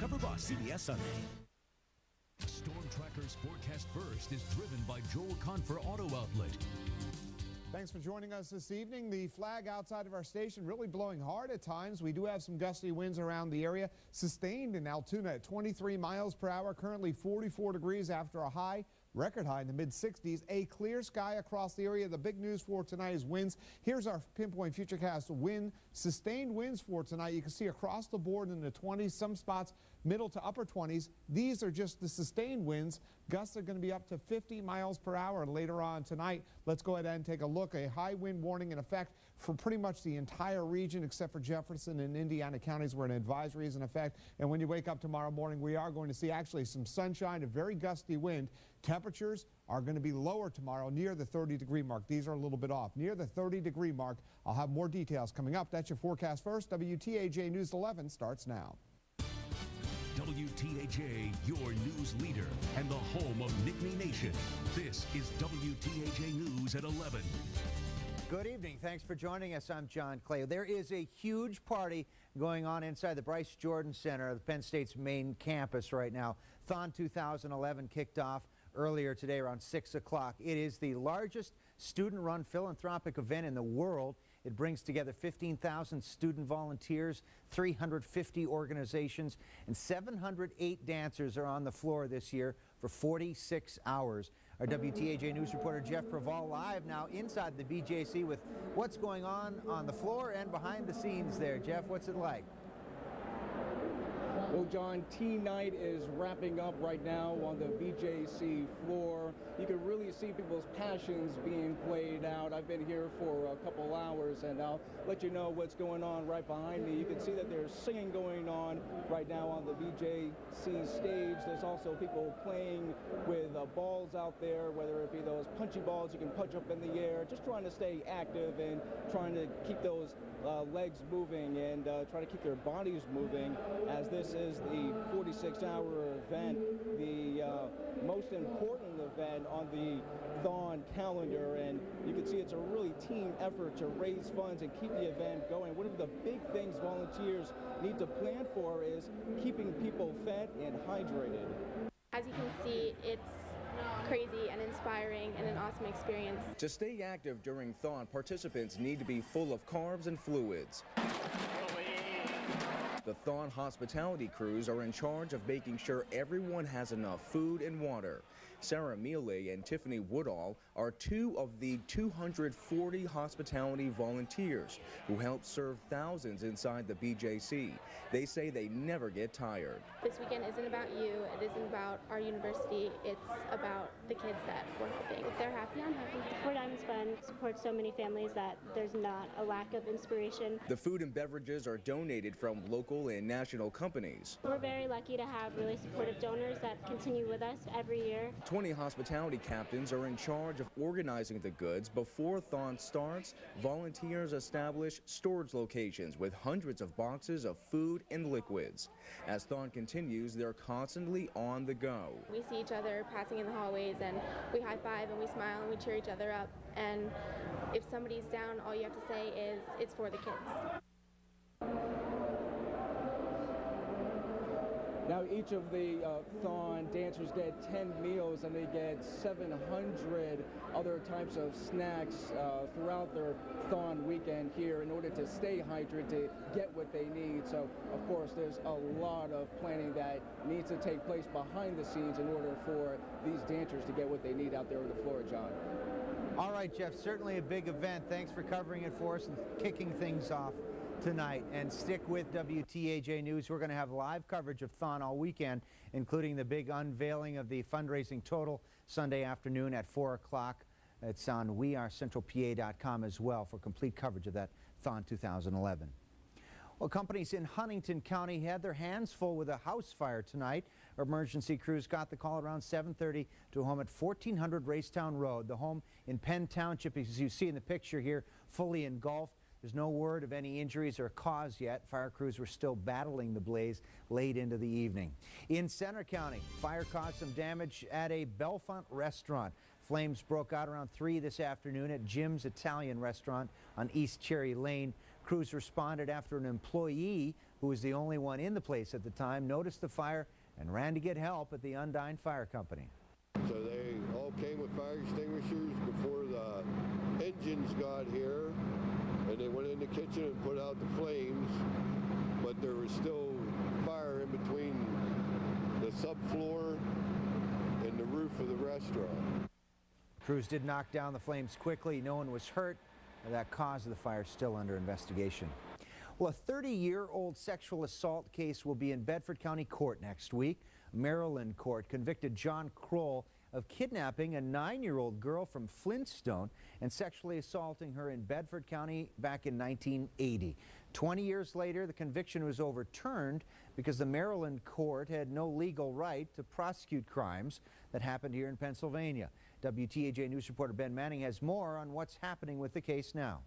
Cover Boss, CBS Sunday. Storm Tracker's Forecast First is driven by Joel Confer Auto Outlet. Thanks for joining us this evening. The flag outside of our station really blowing hard at times. We do have some gusty winds around the area, sustained in Altoona at 23 miles per hour, currently 44 degrees after a record high in the mid-60s. A clear sky across the area. The big news for tonight is winds. Here's our pinpoint futurecast sustained winds for tonight. You can see across the board in the 20s, some spots middle to upper 20s. These are just the sustained winds. Gusts are going to be up to 50 miles per hour later on tonight. Let's go ahead and take a look. A high wind warning in effect for pretty much the entire region except for Jefferson and Indiana counties where an advisory is in effect. And when you wake up tomorrow morning, we are going to see actually some sunshine, a very gusty wind. Temperatures are going to be lower tomorrow near the 30-degree mark. These are a little bit off. Near the 30-degree mark. I'll have more details coming up. That's your forecast first. WTAJ News 11 starts now. WTAJ, your news leader and the home of Nittany Nation. This is WTAJ News at 11. Good evening. Thanks for joining us. I'm John Clay. There is a huge party going on inside the Bryce Jordan Center, the Penn State's main campus right now. THON 2011 kicked off earlier today around 6 o'clock. It is the largest student-run philanthropic event in the world. It brings together 15,000 student volunteers, 350 organizations, and 708 dancers are on the floor this year for 46 hours. Our WTAJ News reporter Jeff Preval live now inside the BJC with what's going on the floor and behind the scenes there. Jeff, what's it like? Well, John, teen night is wrapping up right now on the BJC floor. You can really see people's passions being played out. I've been here for a couple hours, and I'll let you know what's going on right behind me. You can see that there's singing going on right now on the BJC stage. There's also people playing with balls out there, whether it be those punchy balls you can punch up in the air, just trying to stay active and trying to keep those legs moving and try to keep their bodies moving, as this is the 46-hour event, the most important event on the THON calendar, and you can see it's a really team effort to raise funds and keep the event going. One of the big things volunteers need to plan for is keeping people fed and hydrated. As you can see, it's crazy and inspiring and an awesome experience. To stay active during THON, participants need to be full of carbs and fluids. The THON hospitality crews are in charge of making sure everyone has enough food and water. Sarah Mealy and Tiffany Woodall are two of the 240 hospitality volunteers who help serve thousands inside the BJC. They say they never get tired. This weekend isn't about you, it isn't about our university, it's about the kids that we're helping. If they're happy, I'm happy. The Four Diamonds Fund supports so many families that there's not a lack of inspiration. The food and beverages are donated from local and national companies. We're very lucky to have really supportive donors that continue with us every year. 20 hospitality captains are in charge of organizing the goods. Before THON starts, volunteers establish storage locations with hundreds of boxes of food and liquids. As THON continues, they're constantly on the go. We see each other passing in the hallways and we high five and we smile and we cheer each other up. And if somebody's down, all you have to say is, it's for the kids. Now, each of the THON dancers get 10 meals, and they get 700 other types of snacks throughout their THON weekend here in order to stay hydrated, to get what they need. So, of course, there's a lot of planning that needs to take place behind the scenes in order for these dancers to get what they need out there on the floor, John. All right, Jeff, certainly a big event. Thanks for covering it for us and kicking things off tonight. And stick with WTAJ News. We're going to have live coverage of THON all weekend, including the big unveiling of the fundraising total Sunday afternoon at 4 o'clock. It's on wearecentralpa.com as well for complete coverage of that THON 2011. Well, companies in Huntington County had their hands full with a house fire tonight. Emergency crews got the call around 7:30 to a home at 1400 Racetown Road. The home in Penn Township, as you see in the picture here, fully engulfed. There's no word of any injuries or cause yet. Fire crews were still battling the blaze late into the evening. In Center County, fire caused some damage at a Bellefonte restaurant. Flames broke out around 3 this afternoon at Jim's Italian restaurant on East Cherry Lane. Crews responded after an employee who was the only one in the place at the time, noticed the fire and ran to get help at the Undine Fire Company. So they all came with fire extinguishers before the engines got here, and they went in the kitchen and put out the flames, but there was still fire in between the subfloor and the roof of the restaurant. Crews did knock down the flames quickly. No one was hurt. That cause of the fire is still under investigation. Well, a 30-year-old sexual assault case will be in Bedford County Court next week. Maryland court convicted John Kroll of kidnapping a 9-year-old girl from Flintstone and sexually assaulting her in Bedford County back in 1980. 20 years later, the conviction was overturned because the Maryland court had no legal right to prosecute crimes that happened here in Pennsylvania. WTAJ News reporter Ben Manning has more on what's happening with the case now.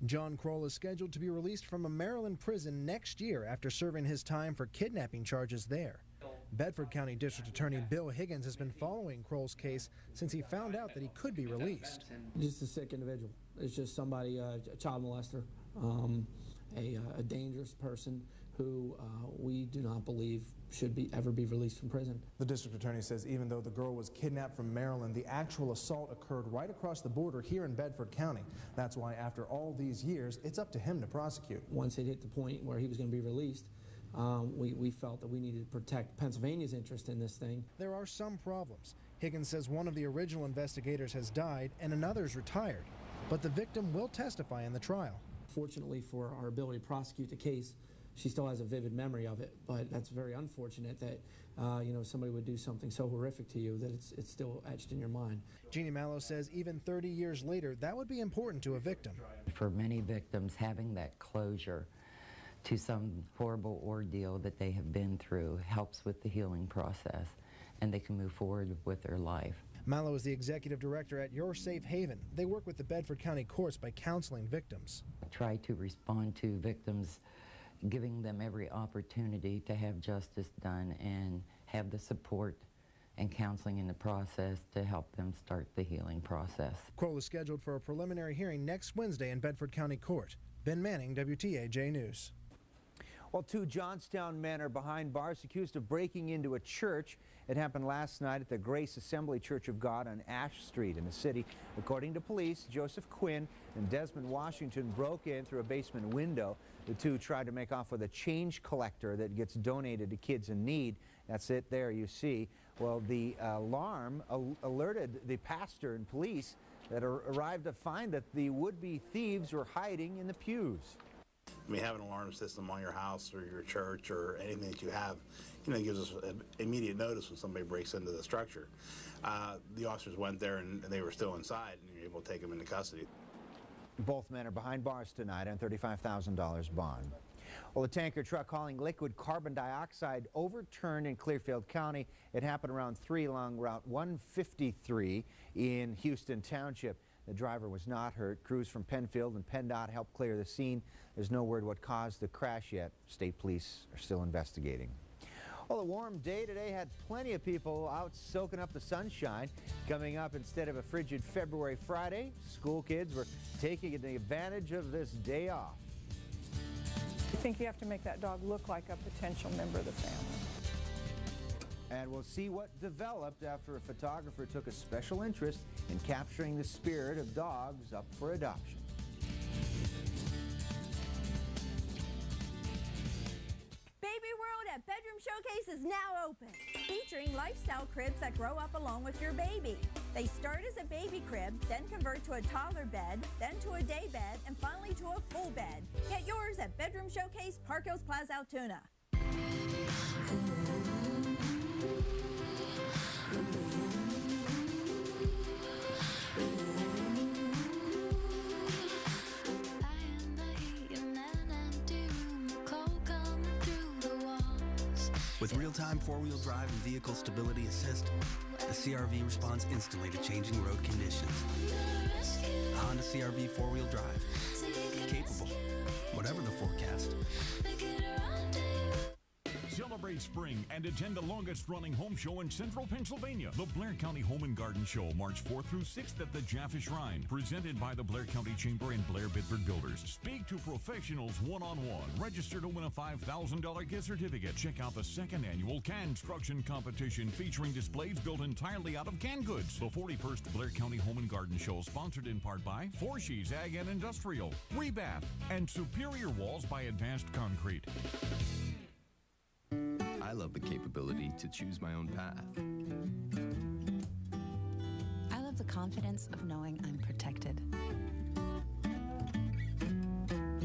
John Kroll is scheduled to be released from a Maryland prison next year after serving his time for kidnapping charges there. Bedford County District Attorney Bill Higgins has been following Kroll's case since he found out that he could be released. Just a sick individual. It's just somebody, a child molester, a dangerous person who we do not believe should ever be released from prison. The district attorney says even though the girl was kidnapped from Maryland, the actual assault occurred right across the border here in Bedford County. That's why after all these years, it's up to him to prosecute. Once it hit the point where he was going to be released, we felt that we needed to protect Pennsylvania's interest in this thing. There are some problems. Higgins says one of the original investigators has died and another's retired, but the victim will testify in the trial. Fortunately for our ability to prosecute the case, she still has a vivid memory of it, but that's very unfortunate that somebody would do something so horrific to you that it's still etched in your mind. Jeannie Mallow says even 30 years later, that would be important to a victim. For many victims, having that closure to some horrible ordeal that they have been through helps with the healing process, and they can move forward with their life. Mallow is the executive director at Your Safe Haven. They work with the Bedford County courts by counseling victims. I try to respond to victims, giving them every opportunity to have justice done and have the support and counseling in the process to help them start the healing process. Kroll is scheduled for a preliminary hearing next Wednesday in Bedford County Court. Ben Manning, WTAJ News. Well, 2 Johnstown men are behind bars accused of breaking into a church. It happened last night at the Grace Assembly Church of God on Ash Street in the city. According to police, Joseph Quinn and Desmond Washington broke in through a basement window. The two tried to make off with a change collector that gets donated to kids in need. That's it there, you see. Well, the alarm alerted the pastor and police that arrived to find that the would-be thieves were hiding in the pews. I mean, having an alarm system on your house or your church or anything that you have, gives us immediate notice when somebody breaks into the structure. The officers went there and they were still inside, and you were able to take them into custody. Both men are behind bars tonight on $35,000 bond. Well, a tanker truck hauling liquid carbon dioxide overturned in Clearfield County. It happened around 3 along Route 153 in Houston Township. The driver was not hurt. Crews from Penfield and PennDOT helped clear the scene. There's no word what caused the crash yet. State police are still investigating. Well, a warm day today had plenty of people out soaking up the sunshine. Coming up, instead of a frigid February Friday, school kids were taking advantage of this day off. I think you have to make that dog look like a potential member of the family. And we'll see what developed after a photographer took a special interest in capturing the spirit of dogs up for adoption. Baby World at Bedroom Showcase is now open, featuring lifestyle cribs that grow up along with your baby. They start as a baby crib, then convert to a toddler bed, then to a day bed, and finally to a full bed. Get yours at Bedroom Showcase, Park Hills Plaza, Altoona. With real-time four-wheel drive and vehicle stability assist, the CR-V responds instantly to changing road conditions. A Honda CR-V four-wheel drive, capable, whatever the forecast. Celebrate spring and attend the longest-running home show in central Pennsylvania. The Blair County Home and Garden Show, March 4th through 6th at the Jaffa Shrine. Presented by the Blair County Chamber and Blair Bedford Builders. Speak to professionals one-on-one. Register to win a $5,000 gift certificate. Check out the second annual construction competition featuring displays built entirely out of canned goods. The 41st Blair County Home and Garden Show, sponsored in part by Forshey's Ag and Industrial, Rebath, and Superior Walls by Advanced Concrete. I love the capability to choose my own path. I love the confidence of knowing I'm protected.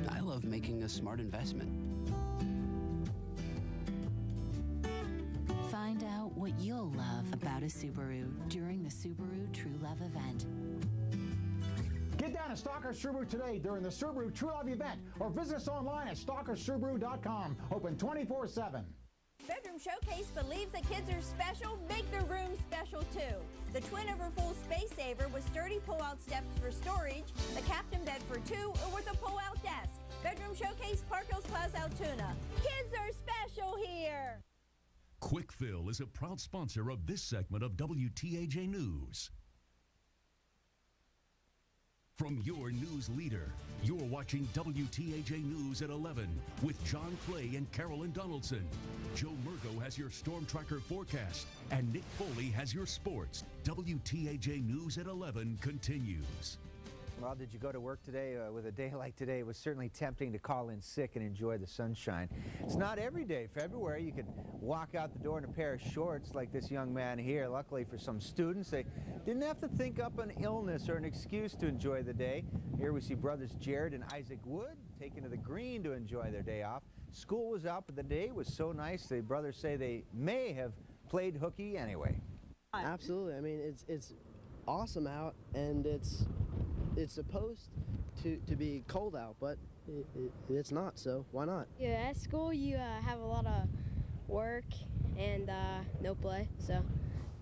I love making a smart investment. Find out what you'll love about a Subaru during the Subaru True Love event. Get down to Stalker Subaru today during the Subaru True Love event or visit us online at stalkersubaru.com. Open 24/7. Bedroom Showcase believes that kids are special, make their room special too. The twin over full space saver with sturdy pull-out steps for storage, the captain bed for two, or with a pull-out desk. Bedroom Showcase, Park Hills Plaza, Altoona. Kids are special here. Quick Fill is a proud sponsor of this segment of WTAJ News. From your news leader, you're watching WTAJ News at 11 with John Clay and Carolyn Donaldson. Joe Murgo has your Storm Tracker forecast, and Nick Foley has your sports. WTAJ News at 11 continues. Well, did you go to work today? With a day like today, it was certainly tempting to call in sick and enjoy the sunshine. It's not every day. February, you could walk out the door in a pair of shorts like this young man here. Luckily for some students, they didn't have to think up an illness or an excuse to enjoy the day. Here we see brothers Jared and Isaac Wood taking to the green to enjoy their day off. School was out, but the day was so nice, the brothers say they may have played hooky anyway. Absolutely. I mean, it's awesome out, and it's supposed to be cold out, but it's not, so why not? Yeah, at school you have a lot of work and no play, so.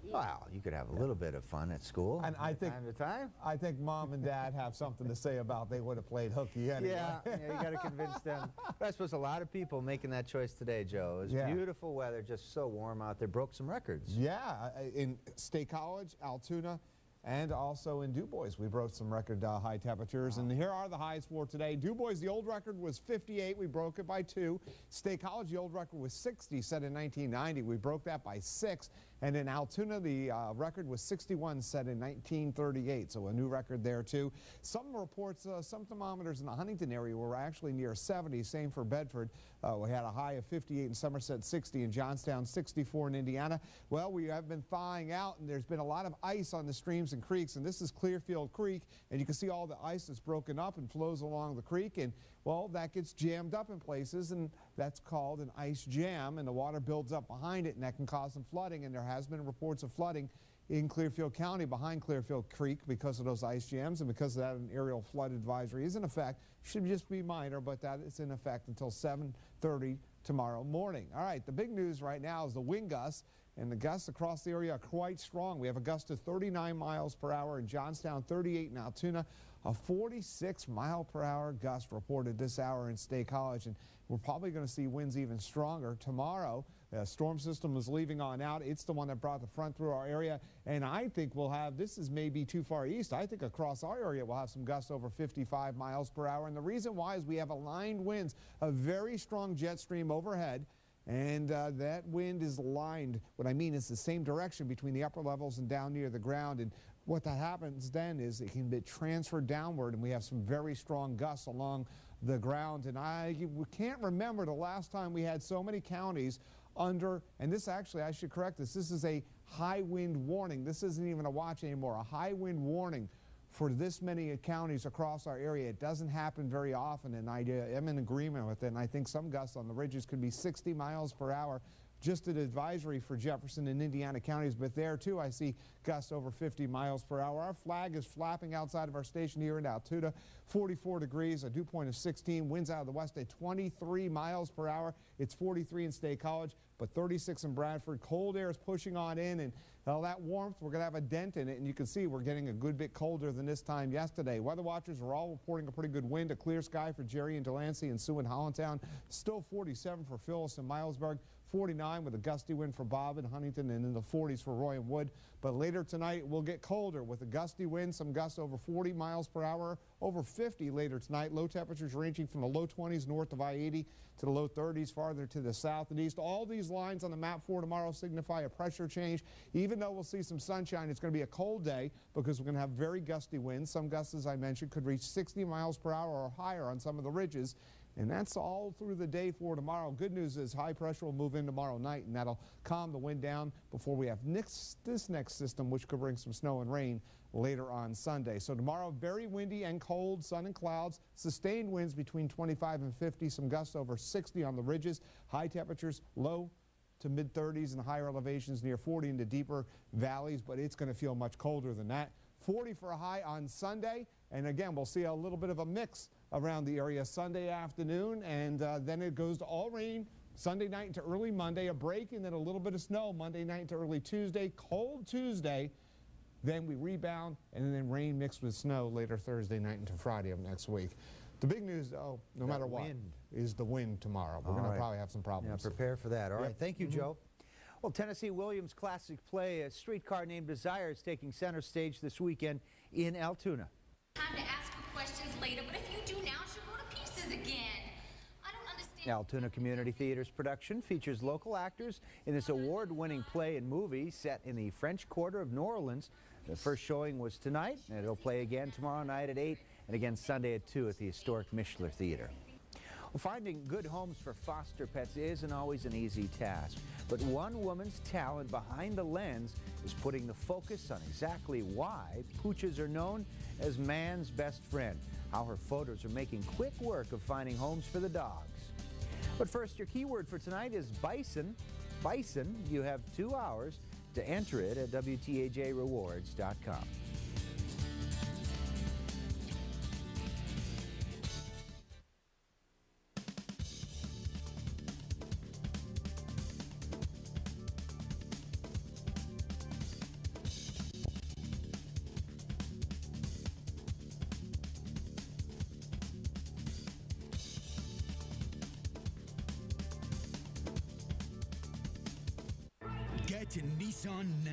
Yeah. Well, you could have a little bit of fun at school and I think, time to time. I think Mom and Dad have something to say about they would have played hooky anyway. Yeah, you got to convince them. But I suppose a lot of people making that choice today, Joe. It was beautiful weather, just so warm out there, broke some records. Yeah, in State College, Altoona, and also in Du Bois, we broke some record high temperatures. And here are the highs for today. Du Bois, the old record was 58. We broke it by 2. State College, the old record was 60, set in 1990. We broke that by 6. And in Altoona, the record was 61, set in 1938. So a new record there, too. Some reports, some thermometers in the Huntington area were actually near 70. Same for Bedford. We had a high of 58 in Somerset, 60 in Johnstown, 64 in Indiana. Well, we have been thawing out, and there's been a lot of ice on the streams and creeks, and this is Clearfield Creek, and you can see all the ice that's broken up and flows along the creek, and well, that gets jammed up in places, and that's called an ice jam, and the water builds up behind it, and that can cause some flooding, and there has been reports of flooding in Clearfield County behind Clearfield Creek because of those ice jams, and because of that, an aerial flood advisory is in effect. Should just be minor, but that is in effect until 7:30 tomorrow morning. All right, the big news right now is the wind gusts, and the gusts across the area are quite strong. We have a gust of 39 miles per hour in Johnstown, 38 in Altoona, a 46-mile-per-hour gust reported this hour in State College, and we're probably going to see winds even stronger tomorrow. The storm system is leaving on out. It's the one that brought the front through our area, and I think we'll have, this is maybe too far east, I think across our area we'll have some gusts over 55 miles per hour, and the reason why is we have aligned winds, a very strong jet stream overhead, and that wind is aligned. What I mean is the same direction between the upper levels and down near the ground, and what that happens then is it can be transferred downward, and we have some very strong gusts along the ground, and we can't remember the last time we had so many counties under, and this actually, I should correct this is a high wind warning. This isn't even a watch anymore, a high wind warning for this many counties across our area. It doesn't happen very often, and I am in agreement with it, and I think some gusts on the ridges could be 60 miles per hour. Just an advisory for Jefferson and Indiana counties, but there too I see gusts over 50 miles per hour. Our flag is flapping outside of our station here in Altoona, 44 degrees, a dew point of 16, winds out of the west at 23 miles per hour. It's 43 in State College, but 36 in Bradford. Cold air is pushing on in, and all that warmth, we're going to have a dent in it, and you can see we're getting a good bit colder than this time yesterday. Weather watchers are all reporting a pretty good wind, a clear sky for Jerry and Delancey and Sue and Hollandtown. Still 47 for Phyllis and Milesburg, 49 with a gusty wind for Bob and Huntington, and in the 40s for Roy and Wood. But later tonight, we'll get colder with a gusty wind, some gusts over 40 miles per hour, over 50 later tonight. Low temperatures ranging from the low 20s north of I-80 to the low 30s farther to the south and east. All these lines on the map for tomorrow signify a pressure change. Even though we'll see some sunshine, it's going to be a cold day because we're going to have very gusty winds. Some gusts, as I mentioned, could reach 60 miles per hour or higher on some of the ridges. And that's all through the day for tomorrow. Good news is high pressure will move in tomorrow night, and that'll calm the wind down before we have this next system, which could bring some snow and rain later on Sunday. So tomorrow, very windy and cold, sun and clouds, sustained winds between 25 and 50, some gusts over 60 on the ridges, high temperatures low to mid-30s and higher elevations near 40 in the deeper valleys, but it's going to feel much colder than that. 40 for a high on Sunday, and again, we'll see a little bit of a mix around the area Sunday afternoon, and then it goes to all rain Sunday night into early Monday, a break, and then a little bit of snow Monday night into early Tuesday, cold Tuesday. Then we rebound, and then rain mixed with snow later Thursday night into Friday of next week. The big news, though, no matter what, is the wind tomorrow. We're going to probably have some problems. Yeah, prepare for that. All right. Thank you, Joe. Well, Tennessee Williams Classic play, a streetcar named Desire, is taking center stage this weekend in Altoona. Time to ask you questions later, but if you do now, she'll go to pieces again. I don't understand. Altoona Community Theater's production features local actors in this award-winning play and movie set in the French Quarter of New Orleans. The first showing was tonight, and it'll play again tomorrow night at 8 and again Sunday at 2 at the historic Mishler Theater. Well, finding good homes for foster pets isn't always an easy task, but one woman's talent behind the lens is putting the focus on exactly why pooches are known as man's best friend, how her photos are making quick work of finding homes for the dogs. But first, your keyword for tonight is bison. Bison, you have 2 hours to enter it at WTAJrewards.com. Get to Nissan now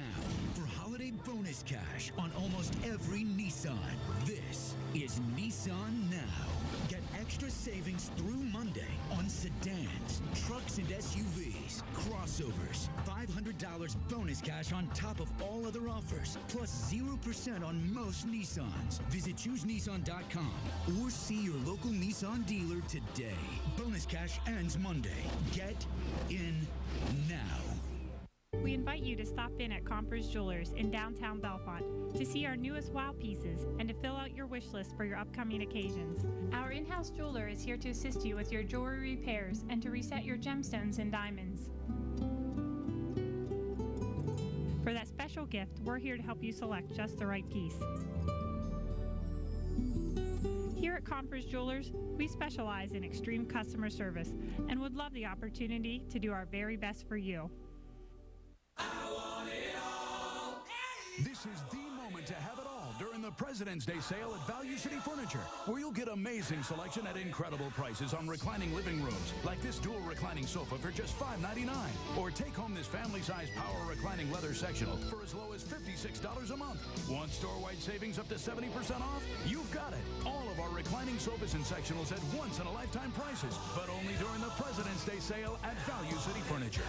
for holiday bonus cash on almost every Nissan. This is Nissan Now. Get extra savings through Monday on sedans, trucks and SUVs, crossovers, $500 bonus cash on top of all other offers, plus 0% on most Nissans. Visit ChooseNissan.com or see your local Nissan dealer today. Bonus cash ends Monday. Get in now. We invite you to stop in at Compers Jewelers in downtown Bellefonte to see our newest wow pieces and to fill out your wish list for your upcoming occasions. Our in-house jeweler is here to assist you with your jewelry repairs and to reset your gemstones and diamonds. For that special gift, we're here to help you select just the right piece. Here at Compers Jewelers, we specialize in extreme customer service and would love the opportunity to do our very best for you. This is the moment to have it all during the President's Day sale at Value City Furniture, where you'll get amazing selection at incredible prices on reclining living rooms, like this dual reclining sofa for just $5.99. Or take home this family-size power reclining leather sectional for as low as $56 a month. Want store-wide savings up to 70% off? You've got it. All of our reclining sofas and sectionals at once-in-a-lifetime prices, but only during the President's Day sale at Value City Furniture.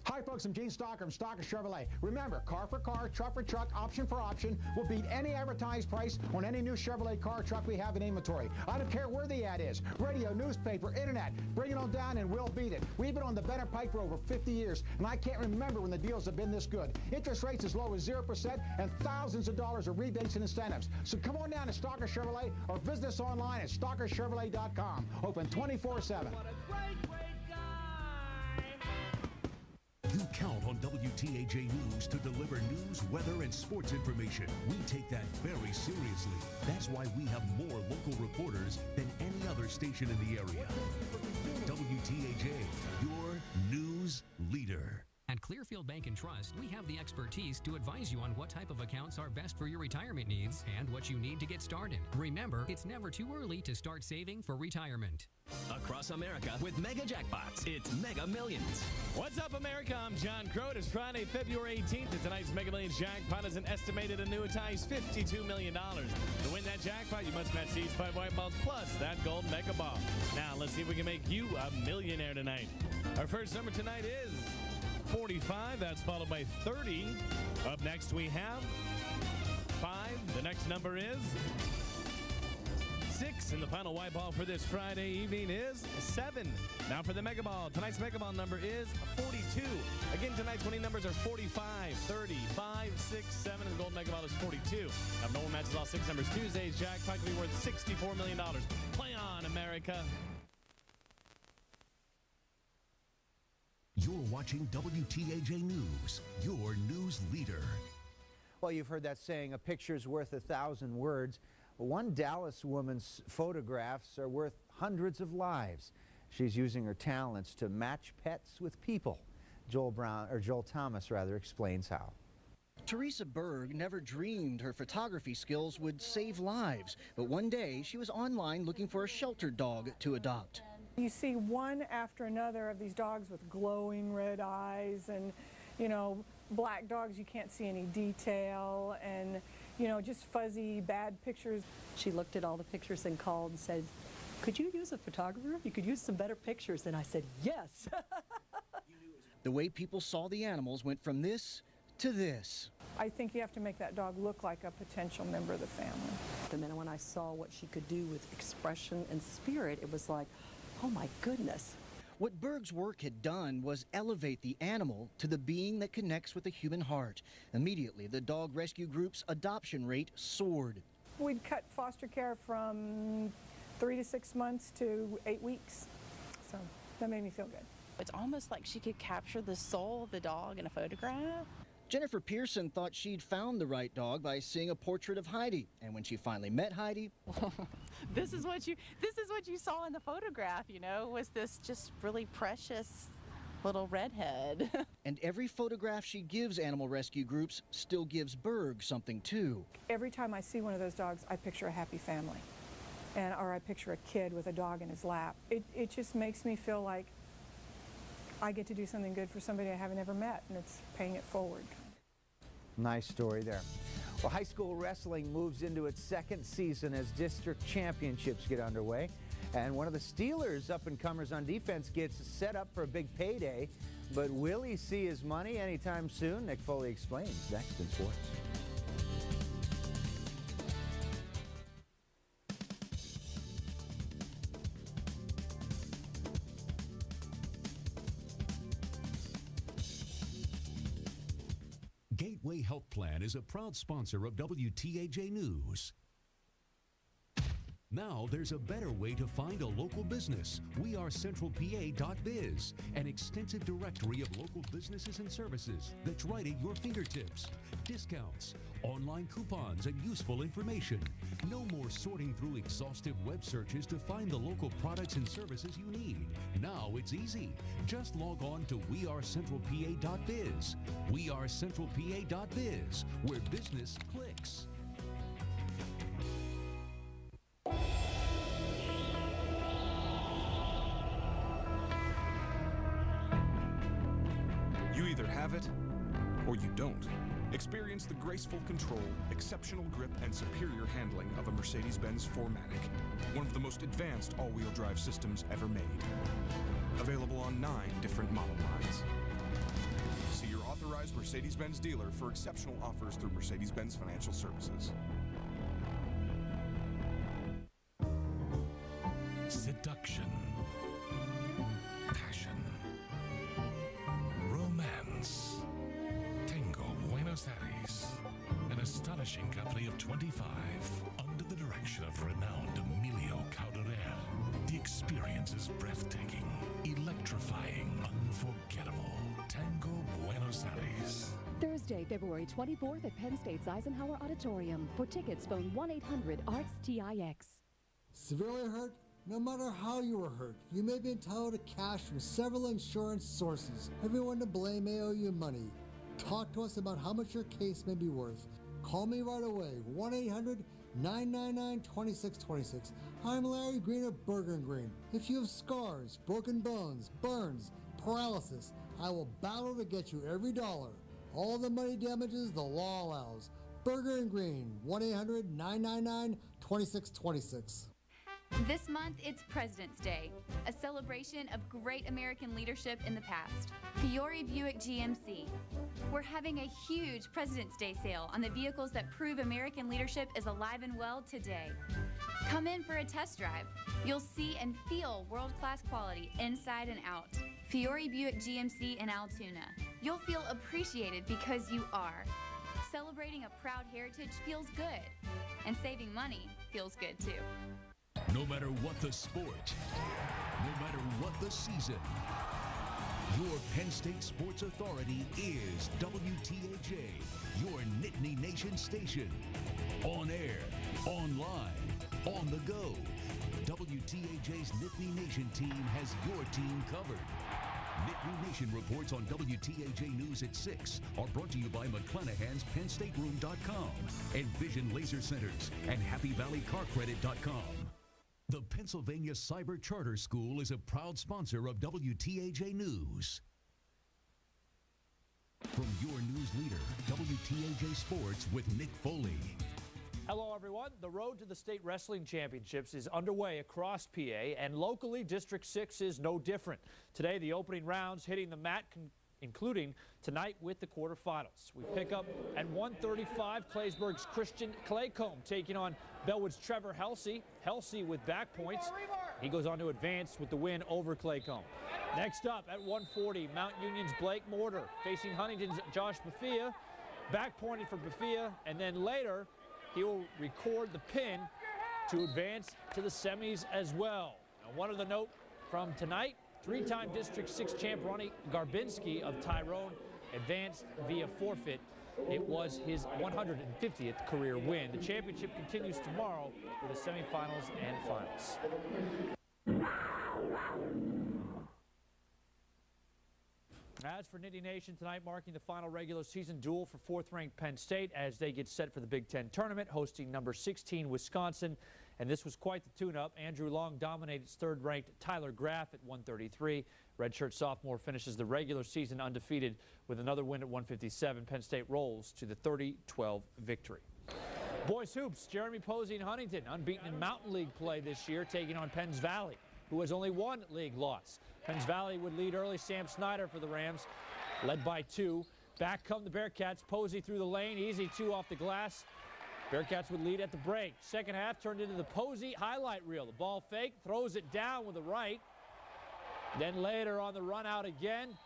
Hi folks, I'm Gene Stocker from Stocker Chevrolet. Remember, car for car, truck for truck, option for option will beat any advertised price on any new Chevrolet car or truck we have in inventory. I don't care where the ad is, radio, newspaper, internet, bring it on down and we'll beat it. We've been on the better pike for over 50 years, and I can't remember when the deals have been this good. Interest rates as low as 0% and thousands of dollars of rebates and incentives. So come on down to Stocker Chevrolet or visit us online at StockerChevrolet.com. Open 24/7. You count on WTAJ News to deliver news, weather, and sports information. We take that very seriously. That's why we have more local reporters than any other station in the area. WTAJ, your news leader. At Clearfield Bank and Trust, we have the expertise to advise you on what type of accounts are best for your retirement needs and what you need to get started. Remember, it's never too early to start saving for retirement. Across America with Mega Jackpots, it's Mega Millions. What's up, America? I'm John Crow. It is Friday, February 18th, and tonight's Mega Millions jackpot is an estimated annuitized $52 million. To win that jackpot, you must match these 5 white balls plus that gold mega ball. Now, let's see if we can make you a millionaire tonight. Our first number tonight is 45. That's followed by 30. Up next, we have 5. The next number is 6, and the final white ball for this Friday evening is 7. Now for the Mega Ball. Tonight's Mega Ball number is 42. Again, tonight's winning numbers are 45, 30, 5, 6, 7, and the gold Mega Ball is 42. Now, if no one matches all 6 numbers, Tuesday's jackpot could be worth $64 million. Play on, America. You're watching WTAJ News, your news leader. Well, you've heard that saying, a picture's worth 1,000 words. One Dallas woman's photographs are worth hundreds of lives. She's using her talents to match pets with people. Joel Thomas explains how. Teresa Berg never dreamed her photography skills would save lives, but one day she was online looking for a sheltered dog to adopt. You see one after another of these dogs with glowing red eyes and, you know, black dogs you can't see any detail and, you know, just fuzzy, bad pictures. She looked at all the pictures and called and said, "Could you use a photographer? You could use some better pictures." And I said, "Yes." The way people saw the animals went from this to this. I think you have to make that dog look like a potential member of the family. The minute when I saw what she could do with expression and spirit, it was like, oh my goodness. What Berg's work had done was elevate the animal to the being that connects with the human heart. Immediately, the dog rescue group's adoption rate soared. We'd cut foster care from 3 to 6 months to 8 weeks. So that made me feel good. It's almost like she could capture the soul of the dog in a photograph. Jennifer Pearson thought she'd found the right dog by seeing a portrait of Heidi. And when she finally met Heidi, this is what you saw in the photograph, you know, was this just really precious little redhead. And every photograph she gives animal rescue groups still gives Berg something too. Every time I see one of those dogs, I picture a happy family. Or I picture a kid with a dog in his lap. It just makes me feel like I get to do something good for somebody I haven't ever met, and it's paying it forward. Nice story there. Well, high school wrestling moves into its second season as district championships get underway. And one of the Steelers' up-and-comers on defense gets set up for a big payday. But will he see his money anytime soon? Nick Foley explains next in sports. Gateway Health Plan is a proud sponsor of WTAJ News. Now there's a better way to find a local business. We are centralpa.biz, an extensive directory of local businesses and services that's right at your fingertips. Discounts, online coupons, and useful information. No more sorting through exhaustive web searches to find the local products and services you need. Now it's easy. Just log on to wearecentralpa.biz. Wearecentralpa.biz, where business clicks. You either have it or you don't. Experience the graceful control, exceptional grip, and superior handling of a Mercedes-Benz 4MATIC, one of the most advanced all-wheel drive systems ever made. Available on 9 different model lines. See your authorized Mercedes-Benz dealer for exceptional offers through Mercedes-Benz Financial Services. Seduction, passion, romance. Tango Buenos Aires, an astonishing company of 25, under the direction of renowned Emilio Calderer. The experience is breathtaking, electrifying, unforgettable. Tango Buenos Aires. Thursday, February 24th at Penn State's Eisenhower Auditorium. For tickets, phone 1-800-ARTS-TIX. Severely hurt? No matter how you were hurt, you may be entitled to cash from several insurance sources. Everyone to blame may owe you money. Talk to us about how much your case may be worth. Call me right away, 1-800-999-2626. I'm Larry Green of Burger & Green. If you have scars, broken bones, burns, paralysis, I will battle to get you every dollar. All the money damages the law allows. Burger & Green, 1-800-999-2626. This month, it's President's Day, a celebration of great American leadership in the past. Fiore Buick GMC. We're having a huge President's Day sale on the vehicles that prove American leadership is alive and well today. Come in for a test drive. You'll see and feel world-class quality inside and out. Fiore Buick GMC in Altoona. You'll feel appreciated because you are. Celebrating a proud heritage feels good, and saving money feels good too. No matter what the sport, no matter what the season, your Penn State Sports Authority is WTAJ, your Nittany Nation station. On air, online, on the go, WTAJ's Nittany Nation team has your team covered. Nittany Nation reports on WTAJ News at 6 are brought to you by McClanahan's PennStateRoom.com, Envision Laser Centers, and HappyValleyCarCredit.com. The Pennsylvania Cyber Charter School is a proud sponsor of WTAJ News. From your news leader, WTAJ Sports with Nick Foley. Hello, everyone. The road to the state wrestling championships is underway across PA, and locally, District 6 is no different. Today, the opening rounds hitting the mat, including tonight with the quarterfinals. We pick up at 1:35, Claysburg's Christian Claycomb taking on Bellwood's Trevor Helsey. Helsey with back points. He goes on to advance with the win over Claycomb. Next up at 1:40, Mount Union's Blake Mortar facing Huntington's Josh Bafia. Back pointed for Bafia, and then later he will record the pin to advance to the semis as well. Now, one of the note from tonight, three-time District 6 champ Ronnie Garbinski of Tyrone advanced via forfeit. It was his 150th career win. The championship continues tomorrow with the semifinals and finals. As for Nittany Nation tonight, marking the final regular season duel for fourth-ranked Penn State as they get set for the Big Ten tournament, hosting number 16 Wisconsin. And this was quite the tune-up. Andrew Long dominated third-ranked Tyler Graff at 133. Redshirt sophomore finishes the regular season undefeated with another win at 157. Penn State rolls to the 30-12 victory. Boys hoops, Jeremy Posey and Huntington unbeaten in Mountain League play this year, taking on Penns Valley, who has only one league loss. Penns Valley would lead early. Sam Snyder for the Rams, led by 2. Back come the Bearcats. Posey through the lane. Easy 2 off the glass. Bearcats would lead at the break. Second half turned into the Posey highlight reel. The ball fake, throws it down with the right. Then later on the run out again.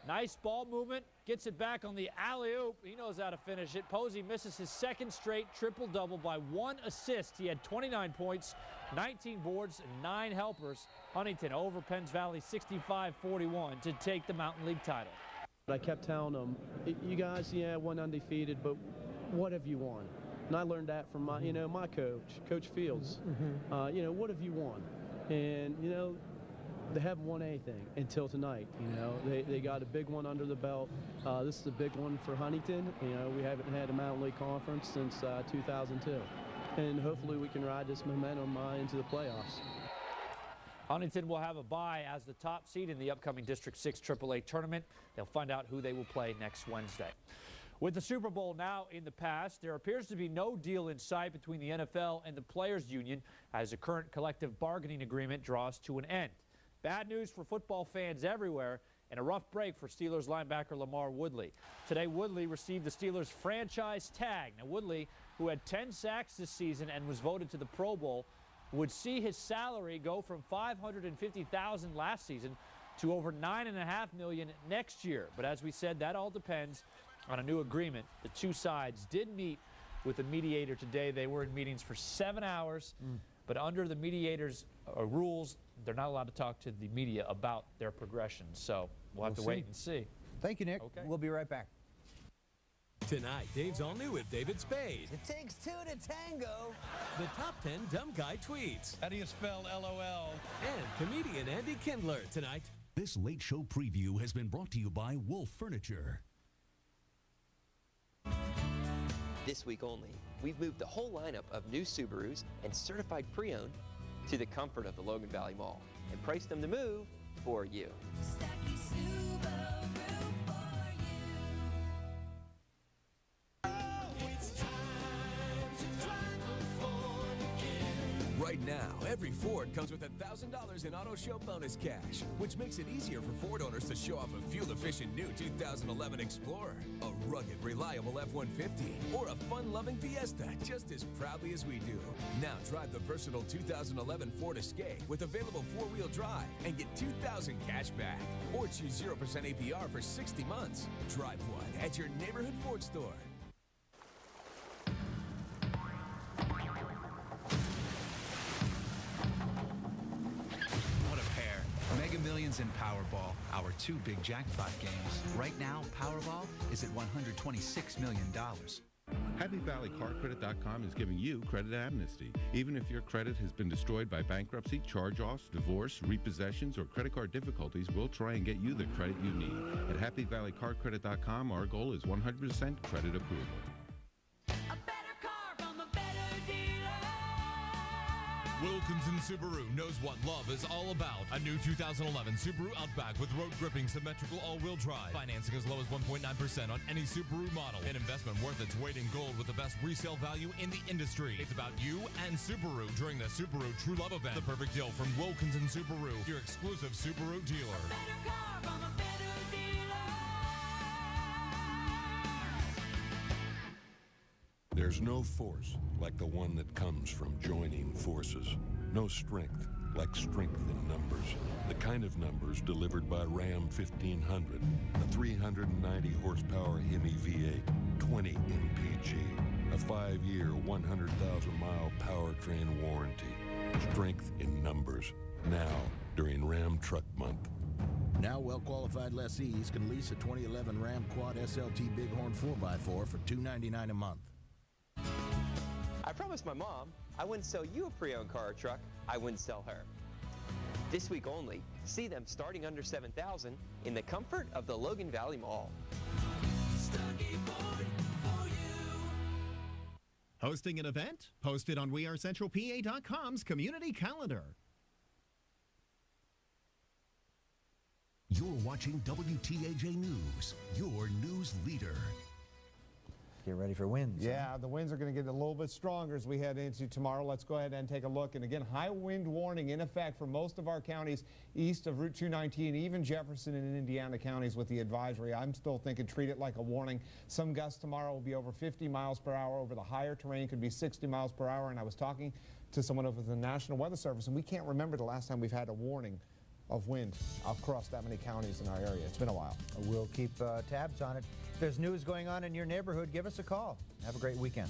Nice ball movement. Gets it back on the alley-oop. He knows how to finish it. Posey misses his second straight triple-double by 1 assist. He had 29 points, 19 boards, and 9 helpers. Huntington over Penns Valley 65-41 to take the Mountain League title. I kept telling them, you guys, yeah, won undefeated, but what have you won? And I learned that from my, my coach, Coach Fields. What have you won? And, they haven't won anything until tonight. They got a big one under the belt. This is a big one for Huntington. We haven't had a Mountain League conference since 2002. And hopefully we can ride this momentum into the playoffs. Huntington will have a bye as the top seed in the upcoming District 6 AAA tournament. They'll find out who they will play next Wednesday. With the Super Bowl now in the past, there appears to be no deal in sight between the NFL and the Players Union as the current collective bargaining agreement draws to an end. Bad news for football fans everywhere, and a rough break for Steelers linebacker Lamar Woodley. Today, Woodley received the Steelers franchise tag. Now, Woodley, who had 10 sacks this season and was voted to the Pro Bowl, would see his salary go from $550,000 last season to over $9.5 million next year. But as we said, that all depends on a new agreement. The two sides did meet with the mediator today. They were in meetings for 7 hours, but under the mediator's rules, they're not allowed to talk to the media about their progression. So we'll have to wait and see. Thank you, Nick. Okay. We'll be right back. Tonight, Dave's all new with David Spade. It takes two to tango. The top 10 dumb guy tweets. How do you spell LOL? And comedian Andy Kindler tonight. This late show preview has been brought to you by Wolf Furniture. This week only, we've moved the whole lineup of new Subarus and certified pre-owned to the comfort of the Logan Valley Mall and priced them to move for you. Right now, every Ford comes with $1,000 in Auto Show bonus cash, which makes it easier for Ford owners to show off a fuel-efficient new 2011 Explorer, a rugged, reliable F-150, or a fun-loving Fiesta just as proudly as we do. Now drive the versatile 2011 Ford Escape with available four-wheel drive and get $2,000 cash back. Or choose 0% APR for 60 months. Drive one at your neighborhood Ford store. Mega Millions and Powerball, our two big jackpot games. Right now, Powerball is at $126 million. HappyValleyCarCredit.com is giving you credit amnesty. Even if your credit has been destroyed by bankruptcy, charge-offs, divorce, repossessions, or credit card difficulties, we'll try and get you the credit you need. At HappyValleyCarCredit.com, our goal is 100% credit approval. Wilkinson Subaru knows what love is all about. A new 2011 Subaru Outback with road-gripping, symmetrical all-wheel drive. Financing as low as 1.9% on any Subaru model. An investment worth its weight in gold with the best resale value in the industry. It's about you and Subaru during the Subaru True Love event. The perfect deal from Wilkinson Subaru, your exclusive Subaru dealer. There's no force like the one that comes from joining forces. No strength like strength in numbers. The kind of numbers delivered by Ram 1500, a 390 horsepower Hemi V8, 20 MPG, a 5-year, 100,000-mile powertrain warranty. Strength in numbers. Now, during Ram Truck Month. Now well-qualified lessees can lease a 2011 Ram Quad SLT Bighorn 4x4 for $299 a month. I promised my mom I wouldn't sell you a pre-owned car or truck, I wouldn't sell her. This week only, see them starting under $7,000 in the comfort of the Logan Valley Mall. Hosting an event? Post it on WeAreCentralPA.com's community calendar. You're watching WTAJ News, your news leader. Get ready for winds. Yeah, the winds are going to get a little bit stronger as we head into tomorrow. Let's go ahead and take a look. And again, high wind warning in effect for most of our counties east of Route 219, even Jefferson and Indiana counties with the advisory. I'm still thinking treat it like a warning. Some gusts tomorrow will be over 50 miles per hour. Over the higher terrain could be 60 miles per hour. And I was talking to someone over the National Weather Service, and we can't remember the last time we've had a warning of wind across that many counties in our area. It's been a while. We'll keep tabs on it. If there's news going on in your neighborhood, give us a call. Have a great weekend.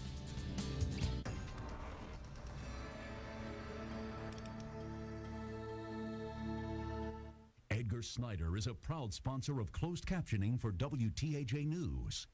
Edgar Snyder is a proud sponsor of closed captioning for WTAJ News.